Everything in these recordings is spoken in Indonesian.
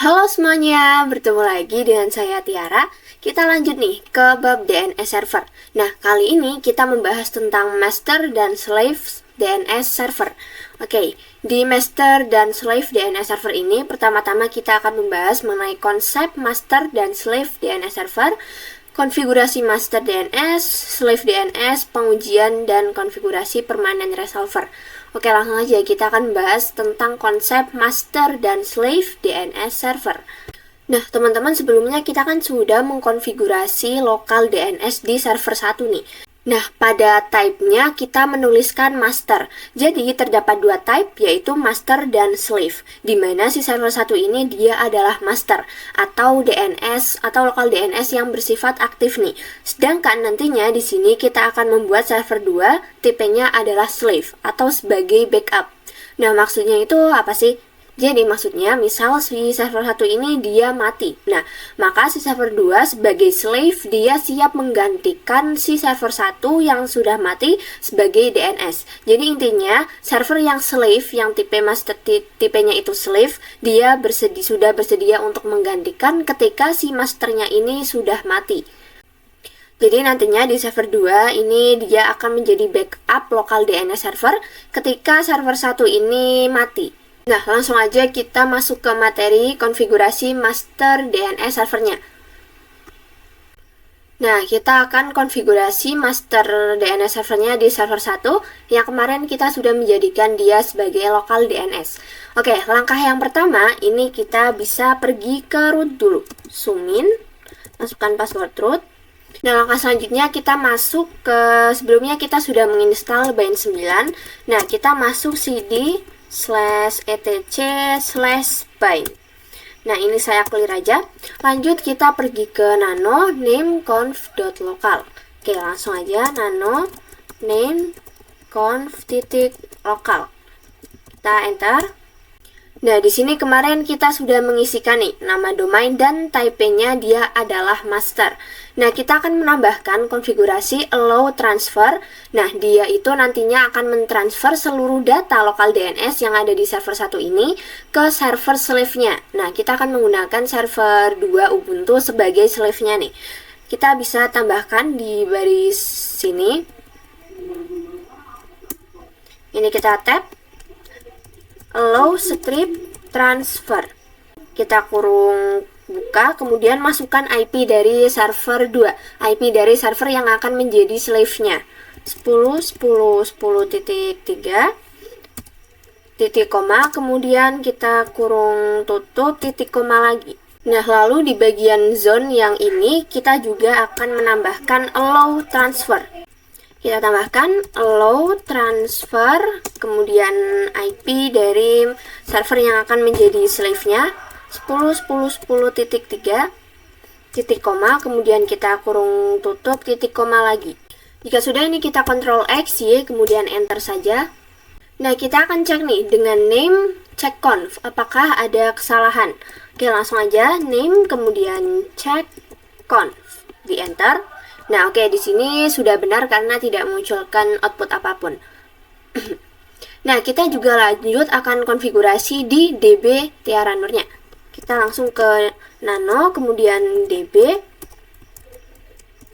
Halo semuanya, bertemu lagi dengan saya Tiara. Kita lanjut nih ke bab DNS server. Nah, kali ini kita membahas tentang master dan slave DNS server. Oke, di master dan slave DNS server ini pertama-tama kita akan membahas mengenai konsep master dan slave DNS server, konfigurasi master DNS, slave DNS, pengujian, dan konfigurasi permanent resolver. Oke, langsung aja kita akan bahas tentang konsep master dan slave DNS server. Nah, teman-teman, sebelumnya kita kan sudah mengkonfigurasi lokal DNS di server 1 nih. Nah, pada type-nya kita menuliskan master. Jadi, terdapat dua type, yaitu master dan slave. Di mana si server 1 ini dia adalah master, atau DNS, atau lokal DNS yang bersifat aktif nih. Sedangkan nantinya di sini kita akan membuat server 2, tipenya adalah slave, atau sebagai backup. Nah, maksudnya itu apa sih? Jadi maksudnya misal si server 1 ini dia mati. Nah, maka si server 2 sebagai slave dia siap menggantikan si server 1 yang sudah mati sebagai DNS. Jadi intinya server yang slave yang tipe master tipenya itu slave, dia sudah bersedia untuk menggantikan ketika si masternya ini sudah mati. Jadi nantinya di server 2 ini dia akan menjadi backup lokal DNS server ketika server 1 ini mati. Nah, langsung aja kita masuk ke materi konfigurasi master DNS servernya. Nah, kita akan konfigurasi master DNS servernya di server 1 yang kemarin kita sudah menjadikan dia sebagai lokal DNS. Oke, langkah yang pertama ini kita bisa pergi ke root dulu. Zoom in, masukkan password root. Nah, langkah selanjutnya kita masuk ke, sebelumnya kita sudah menginstal bind 9. Nah, kita masuk cd /etc/bind. Nah, ini saya clear aja. Lanjut kita pergi ke nano name.conf.local. Oke, langsung aja nano name.conf.local. Kita enter. Nah, di sini kemarin kita sudah mengisikan nih nama domain dan type-nya dia adalah master. Nah, kita akan menambahkan konfigurasi allow transfer. Nah, dia itu nantinya akan mentransfer seluruh data lokal DNS yang ada di server 1 ini ke server slave-nya. Nah, kita akan menggunakan server 2 Ubuntu sebagai slave-nya nih. Kita bisa tambahkan di baris sini. Ini kita tap allow script transfer. Kita kurung buka, kemudian masukkan IP dari server 2, IP dari server yang akan menjadi slave-nya. 10.10.10.3 titik koma, kemudian kita kurung tutup titik koma lagi. Nah, lalu di bagian zone yang ini kita juga akan menambahkan allow transfer. Kita tambahkan allow transfer, kemudian IP dari server yang akan menjadi slave-nya 10.10.10.3 titik koma, kemudian kita kurung tutup titik koma lagi. Jika sudah, ini kita Ctrl X, Y, kemudian enter saja. Nah, kita akan cek nih dengan name check conf apakah ada kesalahan. Oke, langsung aja name kemudian check conf, di enter. Nah, oke, di sini sudah benar karena tidak munculkan output apapun. Nah, kita juga lanjut akan konfigurasi di DB Tiara Nurnya. Kita langsung ke nano, kemudian DB.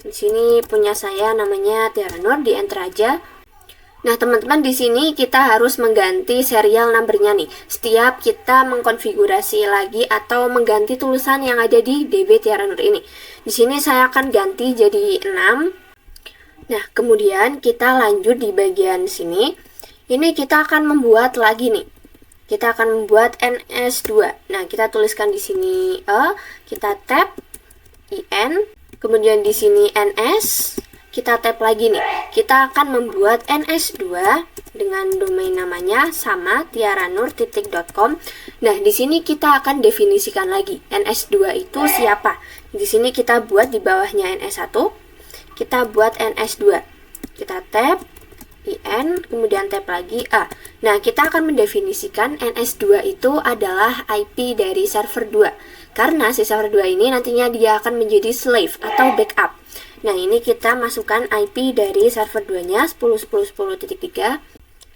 Di sini punya saya namanya Tiara Nur, di enter aja. Nah, teman-teman, di sini kita harus mengganti serial number-nya nih. Setiap kita mengkonfigurasi lagi atau mengganti tulisan yang ada di DB Tiara Nur ini. Di sini saya akan ganti jadi 6. Nah, kemudian kita lanjut di bagian sini. Ini kita akan membuat lagi nih. Kita akan membuat NS2. Nah, kita tuliskan di sini kita tab IN, kemudian di sini NS. Kita tap lagi nih, kita akan membuat NS2 dengan domain namanya sama tiaranur.com. Nah, di sini kita akan definisikan lagi NS2 itu siapa. Di sini kita buat di bawahnya NS1, kita buat NS2. Kita tap IN, kemudian tap lagi A. Nah, kita akan mendefinisikan NS2 itu adalah IP dari server 2. Karena si server 2 ini nantinya dia akan menjadi slave atau backup. Nah, ini kita masukkan IP dari server 2-nya 10.10.10.3.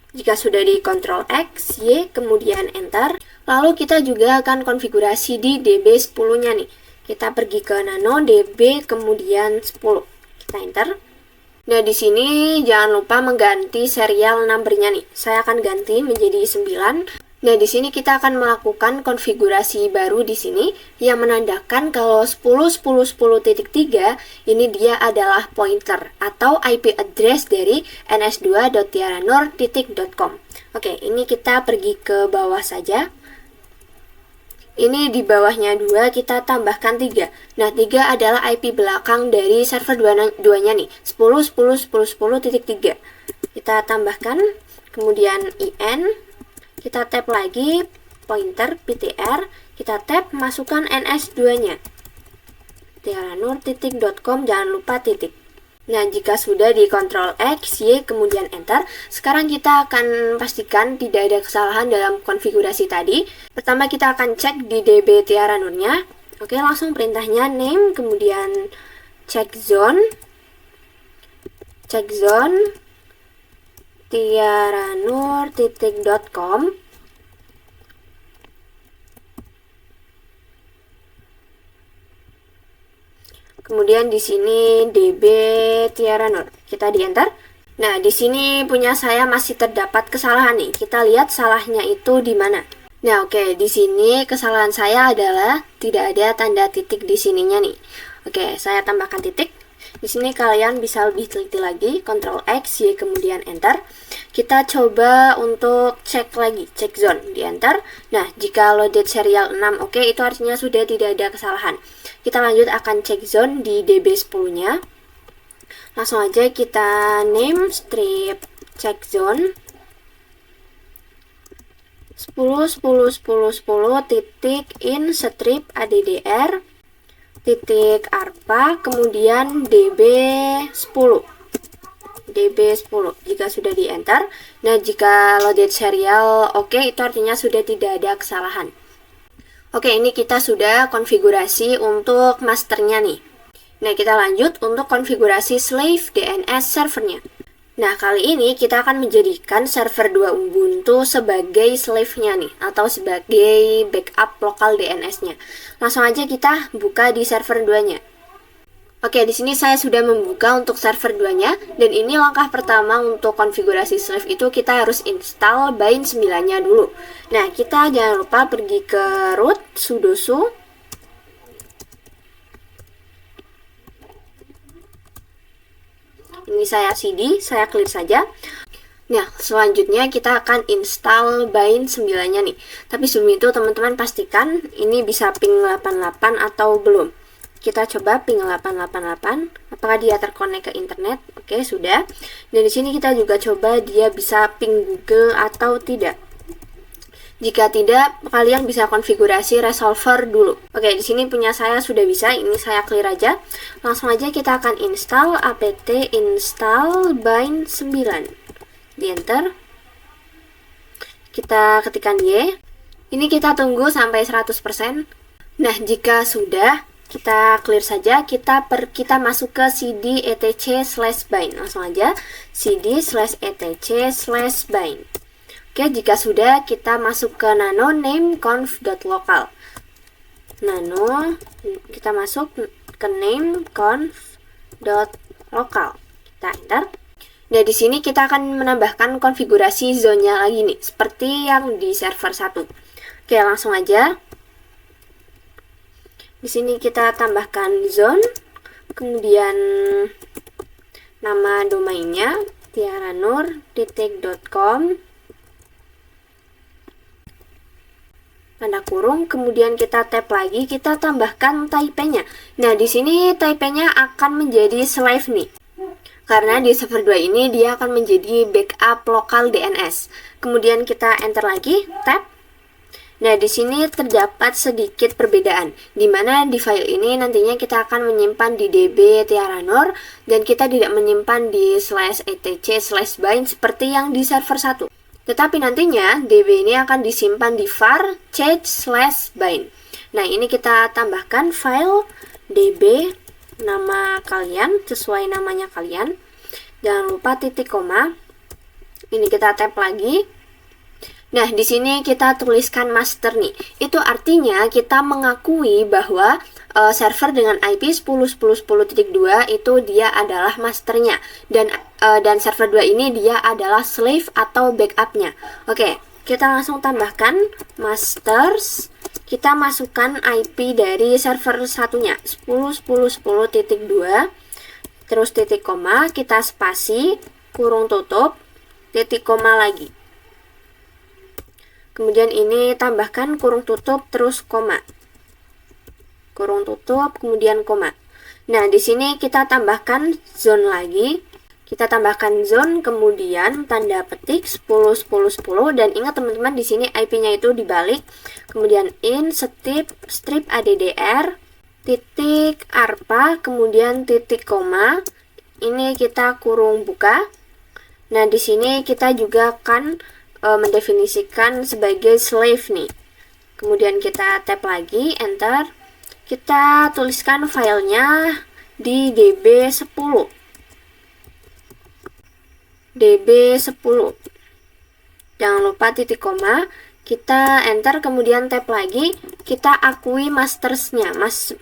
Jika sudah di Ctrl X, Y, kemudian Enter, lalu kita juga akan konfigurasi di DB10-nya nih. Kita pergi ke Nano, DB, kemudian 10. Kita Enter. Nah, di sini jangan lupa mengganti serial number-nya nih. Saya akan ganti menjadi 9. Nah, di sini kita akan melakukan konfigurasi baru di sini yang menandakan kalau 10.10.10.3 ini dia adalah pointer atau IP address dari ns2.tiaranur.com. Oke, ini kita pergi ke bawah saja. Ini di bawahnya 2 kita tambahkan 3. Nah, 3 adalah IP belakang dari server 2-nya nih, 10.10.10.10.3. Kita tambahkan, kemudian IN. Kita tap lagi pointer PTR, kita tap masukkan NS2-nya. tiaranur.com, jangan lupa titik. Nah, jika sudah di Ctrl X, Y, kemudian Enter, sekarang kita akan pastikan tidak ada kesalahan dalam konfigurasi tadi. Pertama kita akan cek di DB Tiaranurnya. Oke, langsung perintahnya name, kemudian check zone tiaranur.com. Kemudian di sini DB Tiaranur. Kita di enter. Nah, di sini punya saya masih terdapat kesalahan nih. Kita lihat salahnya itu di mana. Nah, oke, di sini kesalahan saya adalah tidak ada tanda titik di sininya nih. Oke, saya tambahkan titik. Di sini kalian bisa lebih teliti lagi, Ctrl X, Y, kemudian Enter. Kita coba untuk cek lagi, cek zone, di Enter. Nah, jika loaded serial 6, oke, itu artinya sudah tidak ada kesalahan. Kita lanjut akan cek zone di DB10-nya. Langsung aja kita name strip check zone 10.10.10.10 titik in strip addr titik arpa, kemudian DB10. Jika sudah di enter. Nah, jika loaded serial oke, itu artinya sudah tidak ada kesalahan. Oke, ini kita sudah konfigurasi untuk masternya nih. Nah, kita lanjut untuk konfigurasi slave DNS servernya. Nah, kali ini kita akan menjadikan server 2 Ubuntu sebagai slave-nya nih, atau sebagai backup lokal DNS-nya. Langsung aja kita buka di server 2-nya. Oke, di sini saya sudah membuka untuk server 2-nya, dan ini langkah pertama untuk konfigurasi slave itu kita harus install bind 9-nya dulu. Nah, kita jangan lupa pergi ke root sudo su. Ini saya CD, saya klik saja. Nah, selanjutnya kita akan install bind 9-nya nih. Tapi sebelum itu teman-teman pastikan ini bisa ping 88 atau belum. Kita coba ping 888, apakah dia terkonek ke internet? Oke, sudah. Dan di sini kita juga coba dia bisa ping Google atau tidak. Jika tidak, kalian bisa konfigurasi resolver dulu. Oke, di sini punya saya sudah bisa. Ini saya clear aja. Langsung aja kita akan install apt install bind 9. Di enter. Kita ketikkan Y. Ini kita tunggu sampai 100%. Nah, jika sudah, kita clear saja. Kita masuk ke cd etc/bind. Langsung aja cd etc/bind. Oke, jika sudah, kita masuk ke nano name conf.local. Nano, kita masuk ke name conf.local. Kita enter. Nah, di sini kita akan menambahkan konfigurasi zone-nya lagi nih, seperti yang di server 1. Oke, langsung aja. Di sini kita tambahkan zone, kemudian nama domainnya tiaranur.com. Tanda kurung, kemudian kita tap lagi, kita tambahkan type-nya. Nah, di sini type-nya akan menjadi slave nih. Karena di server 2 ini dia akan menjadi backup lokal DNS. Kemudian kita enter lagi, tap. Nah, di sini terdapat sedikit perbedaan, di mana di file ini nantinya kita akan menyimpan di DB Tiaranur dan kita tidak menyimpan di /etc/bind seperti yang di server 1. Tetapi nantinya DB ini akan disimpan di var change/bind. Nah, ini kita tambahkan file DB nama kalian sesuai namanya kalian. Jangan lupa titik koma. Ini kita tap lagi. Nah, di sini kita tuliskan master nih. Itu artinya kita mengakui bahwa server dengan IP 10.10.10.2 itu dia adalah masternya, dan server 2 ini dia adalah slave atau backupnya. Oke, kita langsung tambahkan masters. Kita masukkan IP dari server satunya 10.10.10.2, terus titik koma, kita spasi, kurung tutup, titik koma lagi. Kemudian ini tambahkan kurung tutup terus koma. Kurung tutup kemudian koma. Nah, di sini kita tambahkan zone lagi. Kita tambahkan zone kemudian tanda petik 10.10.10, dan ingat teman-teman di sini IP-nya itu dibalik. Kemudian in strip addr titik arpa kemudian titik koma. Ini kita kurung buka. Nah, di sini kita juga akan mendefinisikan sebagai slave nih. Kemudian kita tap lagi, enter. Kita tuliskan filenya di db10. db10. Jangan lupa titik koma. Kita enter, kemudian tap lagi. Kita akui mastersnya,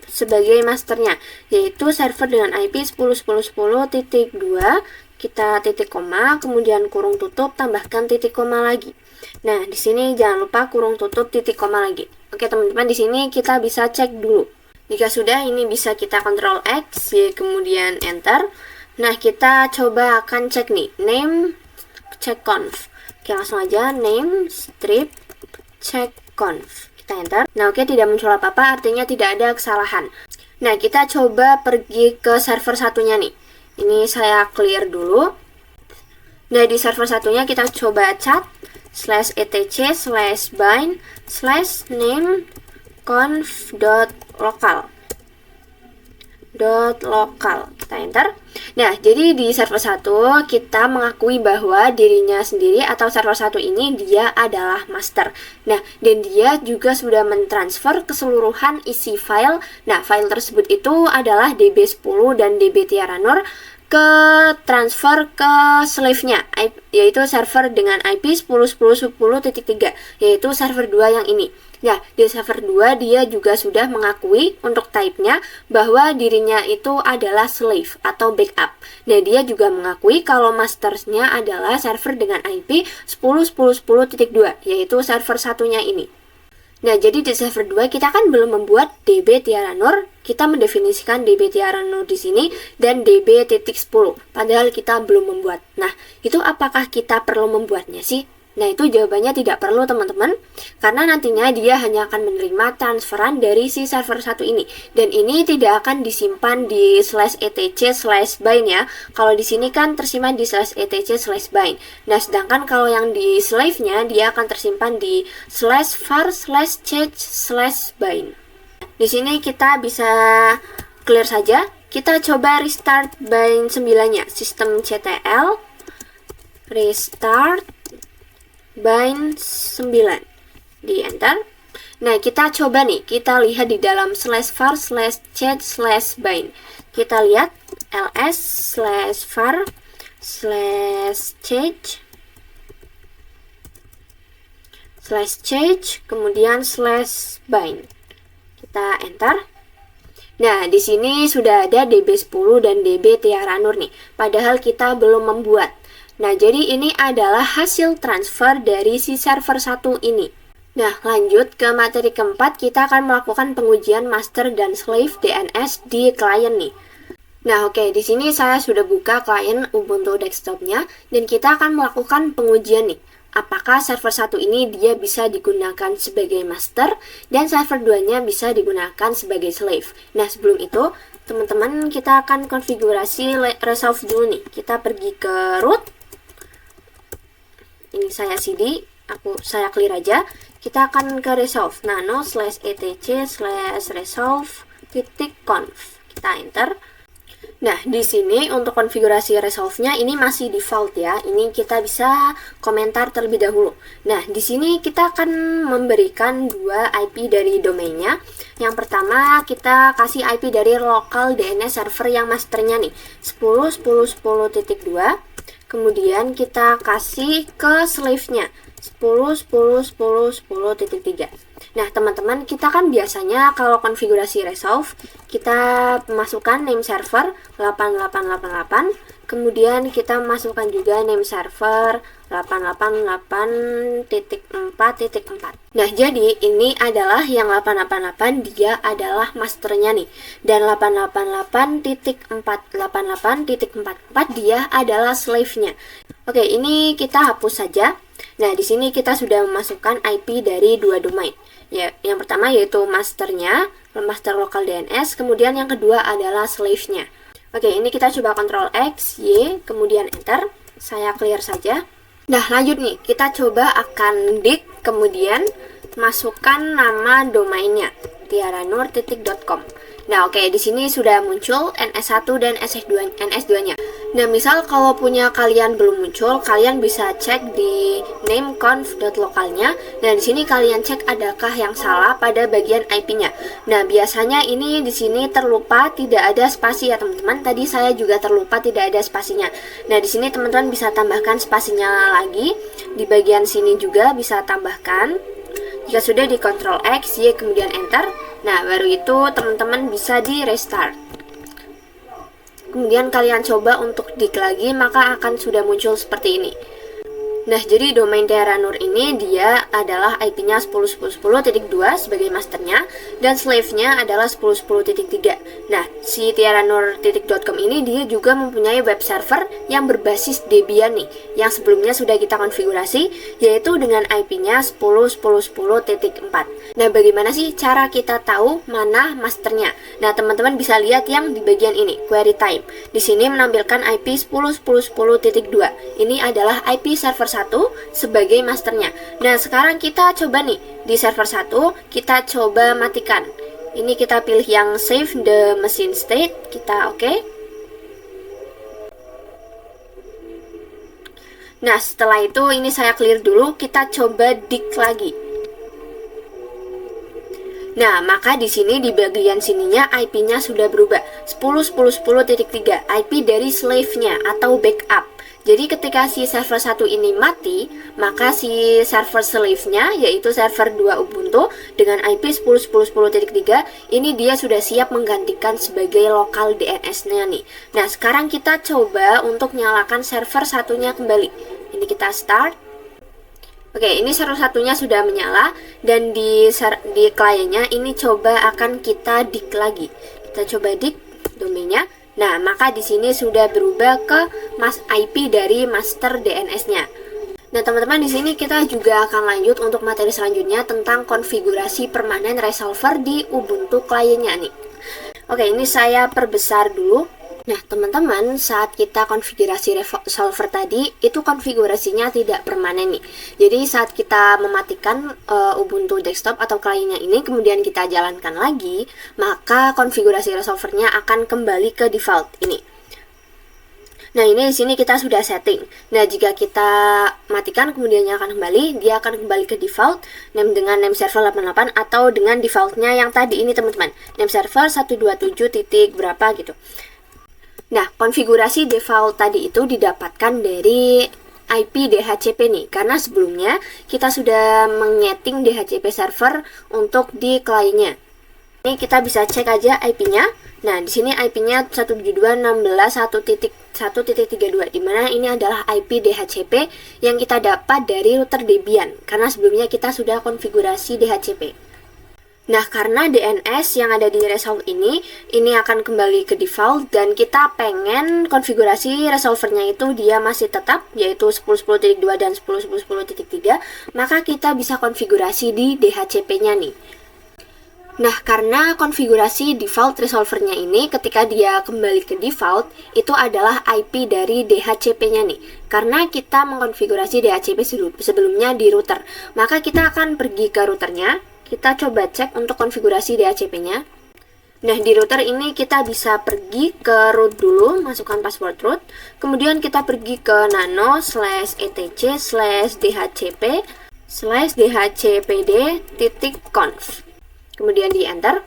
sebagai masternya, yaitu server dengan IP 10.10.10.2. Kita titik koma, kemudian kurung tutup, tambahkan titik koma lagi. Nah, di sini jangan lupa kurung tutup, titik koma lagi. Oke, teman-teman, di sini kita bisa cek dulu. Jika sudah, ini bisa kita Ctrl X, Y, kemudian enter. Nah, kita coba akan cek nih, name check conf. Oke, langsung aja name strip check conf. Kita enter. Nah, oke, tidak muncul apa-apa, artinya tidak ada kesalahan. Nah, kita coba pergi ke server satunya nih. Ini saya clear dulu. Nah, di server satunya kita coba cat /etc/bind/name conf.local. Kita enter. Nah, jadi di server 1 kita mengakui bahwa dirinya sendiri atau server 1 ini dia adalah master. Nah, dan dia juga sudah mentransfer keseluruhan isi file. Nah, file tersebut itu adalah db10 dan db tiaranur ke transfer ke slave-nya, yaitu server dengan IP 10.10.10.3, yaitu server 2 yang ini. Ya, di server 2 dia juga sudah mengakui untuk type-nya bahwa dirinya itu adalah slave atau backup. Nah, dia juga mengakui kalau mastersnya adalah server dengan IP 10.10.10.2, yaitu server satunya ini. Nah, jadi di server 2 kita kan belum membuat db tiaranur, kita mendefinisikan db tiaranur di sini dan db.10, padahal kita belum membuat. Nah, itu apakah kita perlu membuatnya sih? Nah, itu jawabannya tidak perlu, teman-teman, karena nantinya dia hanya akan menerima transferan dari si server satu ini, dan ini tidak akan disimpan di /etc/bind ya. Kalau di sini kan tersimpan di /etc/bind. Nah, sedangkan kalau yang di slave-nya dia akan tersimpan di /var/change/bind. Di sini kita bisa clear saja. Kita coba restart bind 9-nya, systemctl restart bind 9, di enter. Nah, kita coba nih, kita lihat di dalam /var/change/bind. Kita lihat ls/var/change kemudian /bind. Kita enter. Nah, di sini sudah ada db10 dan db tiaranur nih, padahal kita belum membuat. Nah, jadi ini adalah hasil transfer dari si server 1 ini. Nah, lanjut ke materi keempat, kita akan melakukan pengujian master dan slave DNS di klien nih. Nah, oke, di sini saya sudah buka klien Ubuntu desktopnya, dan kita akan melakukan pengujian nih. Apakah server 1 ini dia bisa digunakan sebagai master, dan server 2-nya bisa digunakan sebagai slave. Nah, sebelum itu, teman-teman, kita akan konfigurasi resolve dulu nih. Kita pergi ke root. Ini saya cd, saya clear aja. Kita akan ke resolve nano/etc/resolve.conf. Kita enter. Nah, di sini untuk konfigurasi resolve-nya ini masih default ya. Ini kita bisa komentar terlebih dahulu. Nah, di sini kita akan memberikan dua IP dari domainnya. Yang pertama, kita kasih IP dari local DNS server yang masternya nih, 10.10.10.2. kemudian kita kasih ke slave-nya 10.10.10.10.3. Nah, teman-teman, kita kan biasanya kalau konfigurasi resolve, kita masukkan name server 8888, kemudian kita masukkan juga name server 888.4.4. Nah, jadi ini adalah yang 888, dia adalah masternya nih. Dan 888.488.44 dia adalah slave-nya. Oke, ini kita hapus saja. Nah, di sini kita sudah memasukkan IP dari dua domain. Ya, yang pertama yaitu masternya, master local DNS, kemudian yang kedua adalah slave-nya. Oke, ini kita coba Ctrl X, Y, kemudian Enter. Saya clear saja. Nah, lanjut nih, kita coba akan dig, kemudian masukkan nama domainnya, tiaranur.com. Nah, oke, di sini sudah muncul NS1 dan NS2-nya. Nah, misal kalau punya kalian belum muncul, kalian bisa cek di nameconf.localnya. Nah, di sini kalian cek adakah yang salah pada bagian IP-nya. Nah, biasanya ini di sini terlupa tidak ada spasi ya, teman-teman. Tadi saya juga terlupa tidak ada spasinya. Nah, di sini teman-teman bisa tambahkan spasinya lagi. Di bagian sini juga bisa tambahkan. Jika sudah, di Ctrl X, Y, kemudian Enter. Nah, baru itu teman-teman bisa di restart. Kemudian kalian coba untuk dig lagi, maka akan sudah muncul seperti ini. Nah, jadi domain Tiaranur ini dia adalah IP-nya 10.10.10.2 sebagai masternya, dan slave-nya adalah 10.10.3. Nah, si tiaranur.com ini dia juga mempunyai web server yang berbasis Debian nih, yang sebelumnya sudah kita konfigurasi, yaitu dengan IP-nya 10.10.10.4. Nah, bagaimana sih cara kita tahu mana masternya? Nah, teman-teman bisa lihat yang di bagian ini, query type. Di sini menampilkan IP 10.10.10.2. Ini adalah IP server 1 sebagai masternya. Nah, sekarang kita coba nih di server 1, kita coba matikan. Ini kita pilih yang save the machine state, kita oke. Nah, setelah itu ini saya clear dulu, kita coba dig lagi. Nah, maka di sini di bagian sininya IP-nya sudah berubah 10.10.10.3, IP dari slave-nya atau backup. Jadi ketika si server 1 ini mati, maka si server slave-nya yaitu server 2 Ubuntu dengan IP 10.10.10.3 ini dia sudah siap menggantikan sebagai lokal DNS-nya nih. Nah, sekarang kita coba untuk nyalakan server satunya kembali. Ini kita start. Oke, ini server satunya sudah menyala, dan di kliennya ini coba akan kita dig lagi. Kita coba dig domainnya. Nah, maka di sini sudah berubah ke IP dari master DNS-nya. Nah, teman-teman, di sini kita juga akan lanjut untuk materi selanjutnya tentang konfigurasi permanen resolver di Ubuntu kliennya nih. Oke, ini saya perbesar dulu. Nah, teman-teman, saat kita konfigurasi resolver tadi, itu konfigurasinya tidak permanen nih. Jadi, saat kita mematikan Ubuntu desktop atau kliennya ini, kemudian kita jalankan lagi, maka konfigurasi resolvernya akan kembali ke default ini. Nah, ini di sini kita sudah setting. Nah, jika kita matikan kemudian nyalakan kembali, dia akan kembali ke default dengan name server 88 atau dengan defaultnya yang tadi ini, teman-teman. Name server 127 titik berapa gitu. Nah, konfigurasi default tadi itu didapatkan dari IP DHCP nih, karena sebelumnya kita sudah menyeting DHCP server untuk di kliennya. Ini kita bisa cek aja IP-nya. Nah, di sini IP-nya 172.16.1.1.32, di mana ini adalah IP DHCP yang kita dapat dari router Debian, karena sebelumnya kita sudah konfigurasi DHCP. Nah, karena DNS yang ada di resolve ini akan kembali ke default, dan kita pengen konfigurasi resolvernya itu dia masih tetap, yaitu 10.10.2 dan 10.10.10.3, maka kita bisa konfigurasi di DHCP-nya nih. Nah, karena konfigurasi default resolvernya ini ketika dia kembali ke default, itu adalah IP dari DHCP-nya nih. Karena kita mengkonfigurasi DHCP sebelumnya di router, maka kita akan pergi ke routernya. Kita coba cek untuk konfigurasi DHCP-nya. Nah, di router ini kita bisa pergi ke root dulu, masukkan password root. Kemudian kita pergi ke nano/etc/dhcp/dhcpd.conf. Kemudian di enter.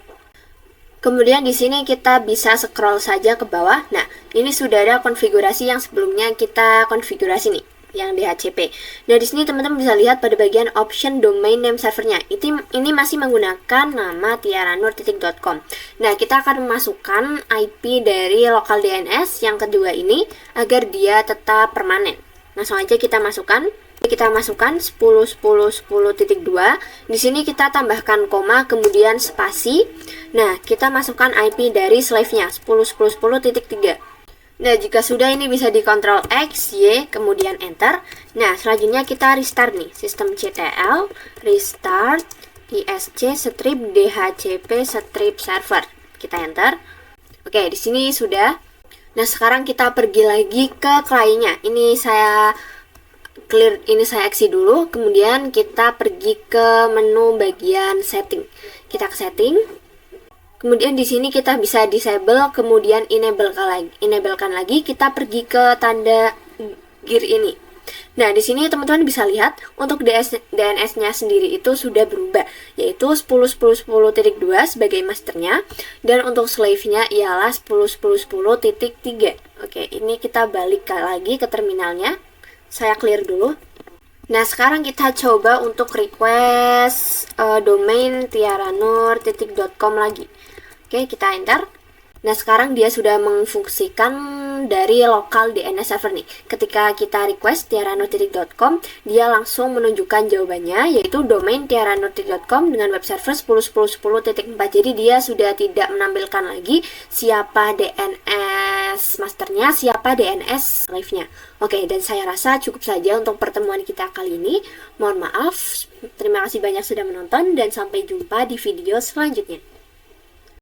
Kemudian di sini kita bisa scroll saja ke bawah. Nah, ini sudah ada konfigurasi yang sebelumnya kita konfigurasi nih, yang DHCP. Nah, di sini teman-teman bisa lihat pada bagian option domain name servernya. Ini masih menggunakan nama tiaranur.com. Nah, kita akan memasukkan IP dari local DNS yang kedua ini agar dia tetap permanen. Langsung aja kita masukkan. Kita masukkan 10.10.10.2. Di sini kita tambahkan koma kemudian spasi. Nah, kita masukkan IP dari slave-nya 10.10.10.3. Nah, jika sudah ini bisa dikontrol X, Y, kemudian enter. Nah, selanjutnya kita restart nih, sistem CTL, restart, ISC, strip, DHCP, strip server. Kita enter. Oke, di sini sudah. Nah, sekarang kita pergi lagi ke client-nya. Ini saya exit dulu, kemudian kita pergi ke menu bagian setting. Kita ke setting. Kemudian di sini kita bisa disable, kemudian enablekan lagi, kita pergi ke tanda gear ini. Nah, di sini teman-teman bisa lihat untuk DNS-nya sendiri itu sudah berubah, yaitu 10.10.10.2 sebagai masternya, dan untuk slave-nya ialah 10.10.10.3. Oke, ini kita balik lagi ke terminalnya. Saya clear dulu. Nah, sekarang kita coba untuk request domain tiaranur.com lagi. Oke, kita enter. Nah, sekarang dia sudah mengfungsikan dari lokal DNS server nih. Ketika kita request tiaranur.com, dia langsung menunjukkan jawabannya, yaitu domain tiaranur.com dengan web server 10.10.10.4. Jadi dia sudah tidak menampilkan lagi siapa DNS masternya, siapa DNS slave-nya. Oke, dan saya rasa cukup saja untuk pertemuan kita kali ini. Mohon maaf, terima kasih banyak sudah menonton dan sampai jumpa di video selanjutnya.